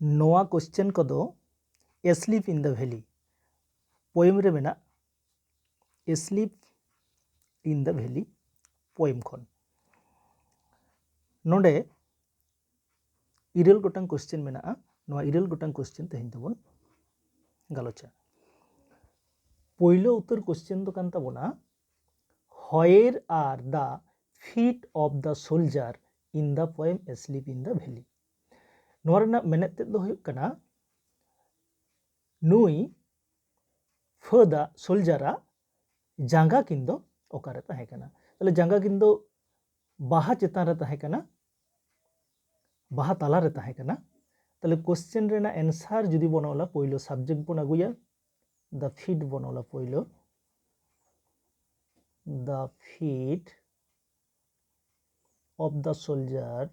नोआ क्वेश्चन को दो sleep in the valley poem रे मेना sleep in the valley poem खन नोडे इरेल गोटांग क्वेश्चन मेना नोआ इरेल गोटांग क्वेश्चन तेहेन तबन गालोचा पहिलो उत्तर क्वेश्चन दो कान ताबोना where are the feet of the soldier in the poem sleep in the valley नोआ रेना मेनेत तेद दो हुयुग कना नुई फदा सोल्जरा जांगा किन दो ओकारे ताहे कना ताले जांगा किन दो बाहा चेतान रे ताहे कना बाहा ताला रे ताहे कना ताले क्वेश्चन रेना आंसर जुदी बन ओला पहिलो सब्जेक्ट बन अगुया द फीट बन ओला पहिलो the feet of the soldier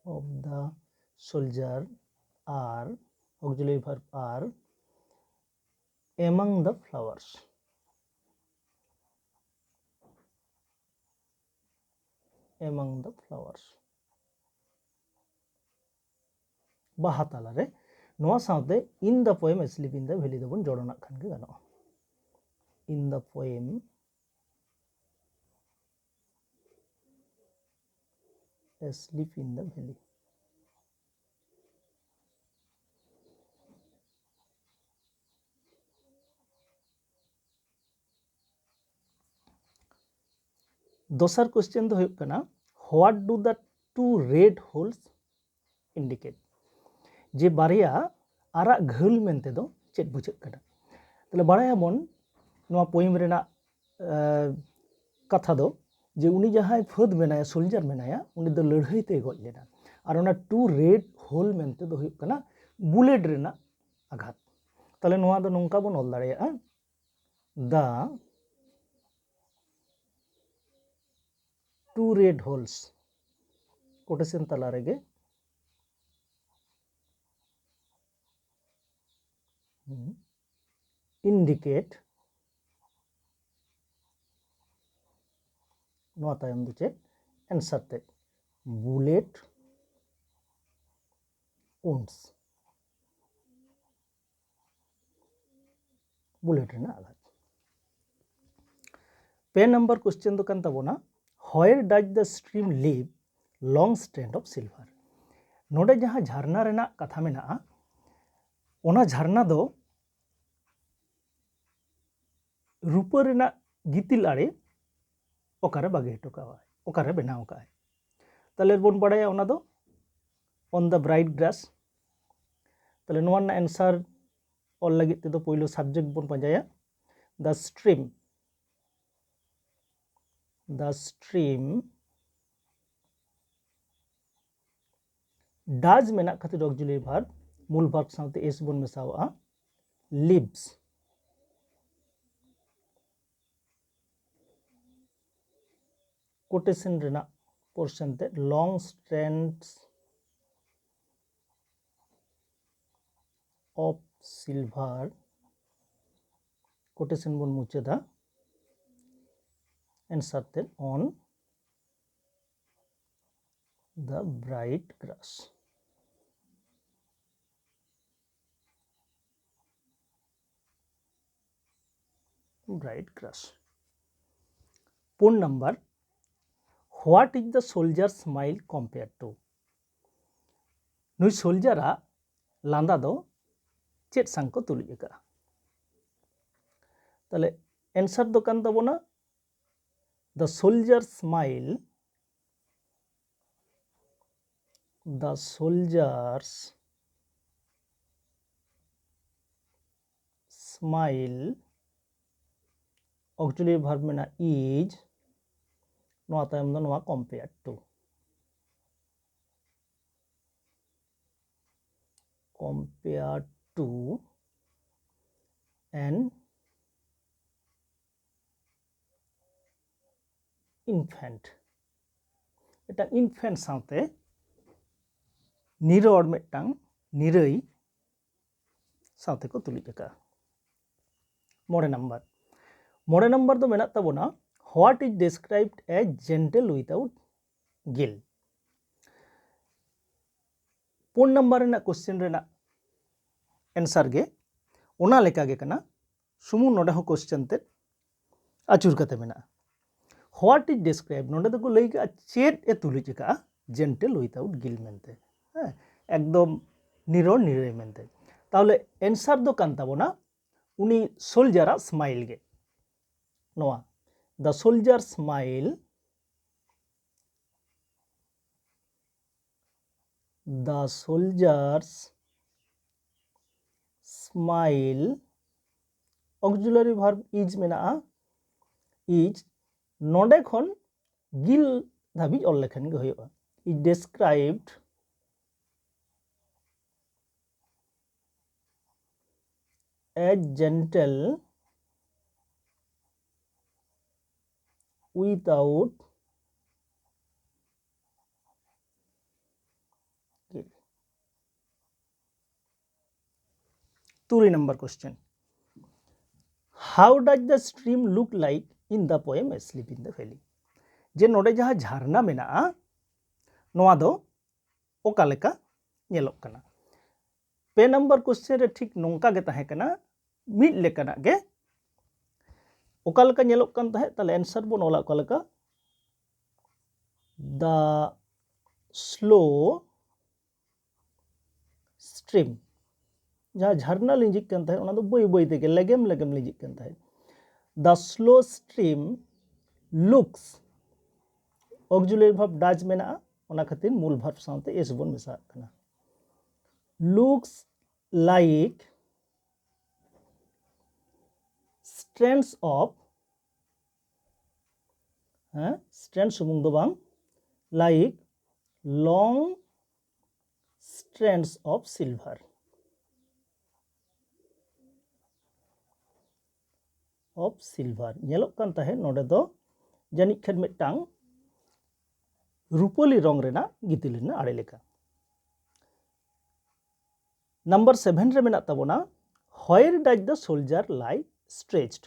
of the soldier are auxiliary verb are among the flowers baha tala re noa saute in the poem sleep in the valley dobon jorona khan ge gano in the poem sleep in the valley दोसर question दो हुयुग कना what do the two red holes indicate जे बारिया आरा घोल मेनते दो चेक बुझाग कना तले बाड़ाया बन नोआ पोएम रेना कथा दो जे उनी जहां फद मेनाया सोल्जर मेनाया उनी दो लड़ाई ते गज लेना और उना टू रेड होल मेनते दो हुयुग कना बुलेट रेना आघात तले नोआ दो नोंका बन ऑल दाड़ेया the two red holes quotation तला रेगे इंडिकेट नोआ तायम दो चेक आंसर ते बुलेट wounds बुलेट रेना आघात पे नंबर क्वेश्चन दो कान ताबोना where does the stream live long strand of silver नोडे जहां झरना रेना कथा मेना ओना झरना दो रूपा रेना गितिल आड़े ओकारे बागे हटोका ओकारे बनाव का ताले बोन बड़ाया ओना दो ऑन द ब्राइट ग्रास ताले नोआ ना आंसर ऑल लगित ते दो पहिलो सब्जेक्ट बोन पाजाया द स्ट्रीम डाज मेना खातिर ऑक्सिलरी वर्ब मूल वर्ब साथे एस बोन मेसावा लिव्स कोटेशन रेना पोर्शन ते long strands of silver quotation बोन मुचे दा आंसर ते ऑन द ब्राइट ग्रास पूर्ण number what is the soldier smile compare to नुई सोल्जरा लांदा दो चेत सांग को तुलुज का ताले आंसर दो कान ताबोना the soldier smile auxiliary verb मेना इज नोआ तायम दो नोआ कंपेयर टू एन इनफेंट एटा इनफेंट साथे निरोड़ मेटांग निरई साथे को तुलुज का मोड़े नंबर दो मेना ताबोना what is described as gentle without guile. 4 number ᱨᱮᱱᱟᱜ কোশ্চেন ᱨᱮᱱᱟᱜ एंसर गे ओना लेका गे कना सुमुन नोडे हो क्वेश्चन ते आचुर कते मेना। व्हाट इज डिस्क्राइब नोडे तो को लई का चेट ए तुलि चिका जेंटल विदाउट गिल मेनते हाँ एकदम निरोड़ निरे मेनते ताहले एंसर दो कान ताबोना उनी सोल्जर स्माइल गे नोआ the soldier smile the soldiers smile auxiliary verb is मेना इज नोडे खन गिल धाबी ऑल लेखन गे होयोगा is described as gentle without guile. 3 number question how does the stream look like in the poem sleep in the valley जे नोडे जहाँ झरना मेना नोआ दो ओका लेका नेलोक कना। 2 नंबर क्वेश्चन रे ठीक नोंका गे ताहे कना मिड लेकाना गे ओका लेका नेलोक कन ताहे ताले आंसर बोन ओला ओका लेका द स्लो स्ट्रीम जहाँ झरना लिंजिक कन ताहे ओना दो बई बई तेगे लेगेम लेगेम लिंजिक कन ताहे the slow stream looks auxiliary verb does मेना ओना खातिर मूल वर्ब साथे एस बोन मेसा कना looks like strands of strand सुमुंग दो बांग like long strands of silver of silver नेलोक कान ताहे नोडे दो जानिक खेन मिटांग रूपोली रंग रेना गितिल रेना आड़े लेका। नंबर 7 रे मेना ताबोना where does the soldier lie stretched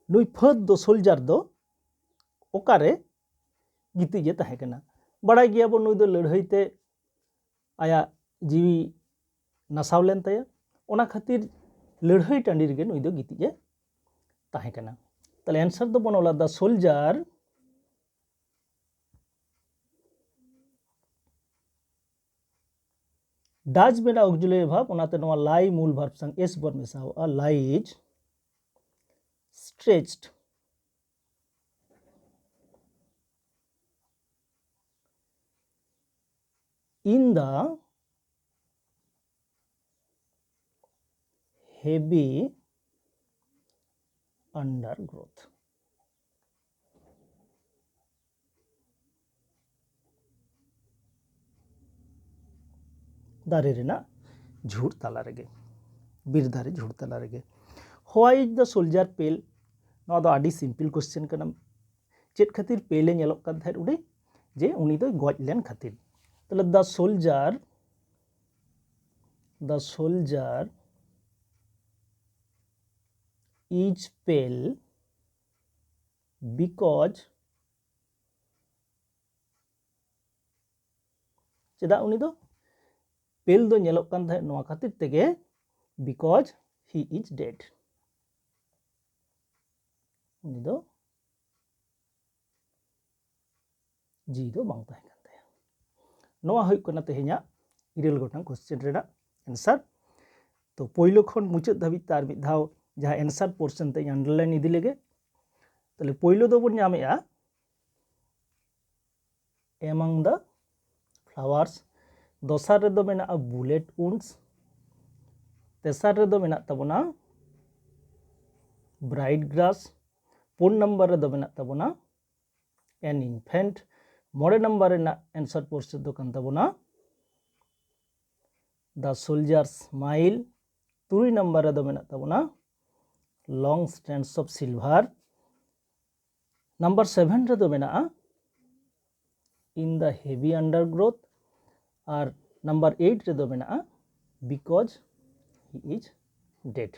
नुई फद दो सोल्जर दो ओकारे गिति जे ताहे कना बड़ाई गिया बो नुई दो लड़ाई ते आया जीवी नसाव लेन ताया ओना खातिर लड़ाई टांडी रे नुई दो गिति जे ताहे कना ताले आंसर दो बनोला द सोल्जर डज मेना ऑक्सिलरी वर्ब ओनाते नोआ लाई मूल वर्ब संग एस बर मेसाओ lies stretched in the heavy undergrowth दारे रेना झूठ ताला रेगे बीर दारे झूठ ताला रेगे व्हाई इज द सोल्जर पेल नोआ दो आडी सिंपल क्वेश्चन कना चेत खातिर पेले नेलोक कान थाय उडे जे उनी दो गज लेन खातिर ताले the soldier is pale because चेदा उनी दो पेल दो नेलोक कान थाय नोआ खातिर तेगे बिकॉज ही इज डेड उनी दो जी दो बांग ताहे कान ताया नोआ हुई कना तेहे냐 इरेल गोटांग क्वेश्चन रेना आंसर तो पहिलो खन मुचाद धाबी तार मिद धाव जहाँ आंसर पोर्शन ते अंडरलाइन इदी लेगे ताले पहिलो दो बोन ᱧᱟᱢᱮᱜᱼᱟ among the flowers दोसार रे दो मेना बुलेट उंड्स तेसार रे दो मेना ताबोना ब्राइट ग्रास 4 नंबर रे दो मेना ताबोना एन इन्फेंट मोड़े नंबर रेना आंसर पोर्शन दो कान ताबोना द सोल्जर स्माइल 3 नंबर रे दो मेना ताबोना long strands of silver number 7 रे दो मेना इन द हेवी अंडरग्रोथ और नंबर 8 रे दो मेना बिकॉज ही इज डेड।